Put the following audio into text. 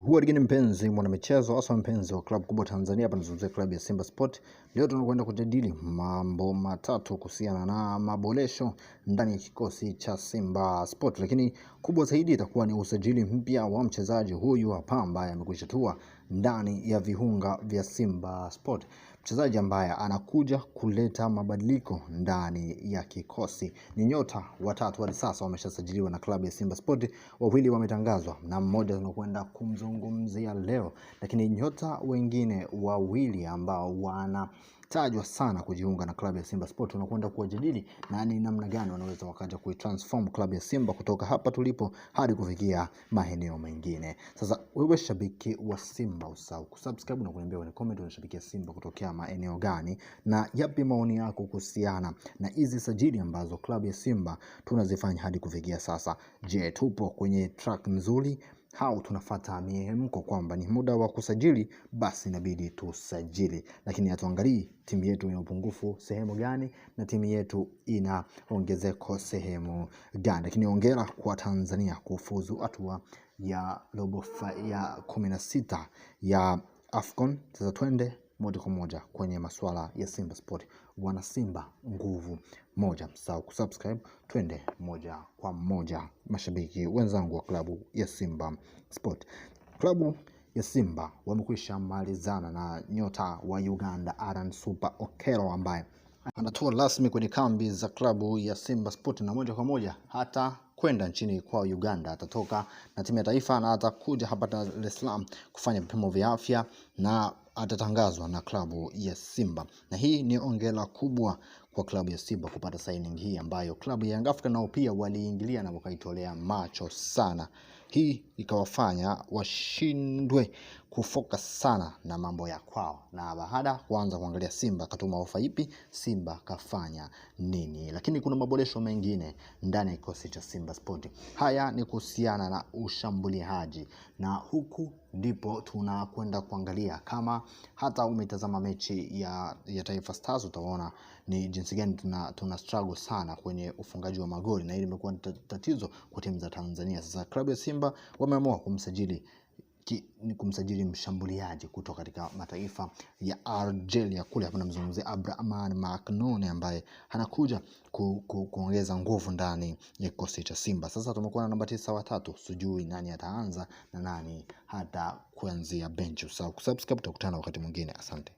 Huarigani mpenzi mwanamichezo, hasa mpenzi wa klabu kubwa Tanzania. Hapa nazungumzia klabu ya Simba Sport. Leo tunakwenda kujadili mambo matatu kuhusiana na maboresho ndani ya kikosi cha Simba Sport, lakini kubwa zaidi itakuwa ni usajili mpya wa mchezaji huyu hapa ambaye amekwisha tua ndani ya viunga vya Simba Sport. Mchezaji ambaye anakuja kuleta mabadiliko ndani ya kikosi. Ni nyota watatu hadi sasa wameshasajiliwa na klabu ya Simba Sport. Wawili wametangazwa na mmoja tunakwenda kumzungumzia leo, lakini nyota wengine wawili ambao wanatajwa sana kujiunga na klabu ya Simba Sport tunakwenda kuwajadili na ni namna gani wanaweza wakaja kuitransform klabu ya Simba kutoka hapa tulipo hadi kufikia maeneo mengine. Sasa wewe shabiki wa Simba, usahau kusubscribe na kuniambia kwenye comment unashabikia Simba kutokea maeneo gani na yapi maoni yako kuhusiana na hizi sajili ambazo klabu ya Simba tunazifanya hadi kufikia sasa. Je, tupo kwenye track nzuri au tunafuata mihemko kwamba ni muda wa kusajili basi inabidi tusajili, lakini hatuangalii timu yetu ina upungufu sehemu gani na timu yetu ina ongezeko sehemu gani. Lakini hongera kwa Tanzania kufuzu hatua ya robo ya 16 ya AFCON. Sasa twende moja kwa moja kwenye masuala ya Simba Sport. Wana Simba nguvu moja, msahau kusubscribe. Twende moja kwa moja mashabiki wenzangu wa klabu ya Simba Sport. Klabu ya Simba wamekwisha malizana na nyota wa Uganda Alan Super Okello ambaye anatua rasmi kwenye kambi za klabu ya Simba Sport, na moja kwa moja hata kwenda nchini kwa Uganda. Atatoka na timu ya taifa na atakuja hapa Dar es Salaam kufanya vipimo vya afya na atatangazwa na klabu ya Simba. Na hii ni ongera kubwa kwa klabu ya Simba kupata signing hii ambayo klabu ya Young Africans nao pia waliingilia na wakaitolea macho sana. Hii ikawafanya washindwe kufocus sana na mambo ya kwao, na baada kuanza kuangalia Simba katuma ofa ipi, Simba kafanya nini. Lakini kuna maboresho mengine ndani ya kikosi cha Simba Sport. Haya ni kuhusiana na ushambuliaji, na huku ndipo tunakwenda kuangalia. Kama hata umetazama mechi ya Taifa Stars utaona ni jinsi gani tuna struggle sana kwenye ufungaji wa magoli, na hili limekuwa tatizo kwa timu za Tanzania. Sasa klabu ya Simba wameamua kumsajili mshambuliaji kutoka katika mataifa ya Algeria kule. Hapa namzungumzia Abraham Maknoune ambaye anakuja kuongeza nguvu ndani ya kikosi cha Simba. Sasa tumekuwa na namba 9 watatu, sijui nani ataanza na nani hata kuanzia bench. Usahau kusubscribe, tutakutana wakati mwingine. Asante.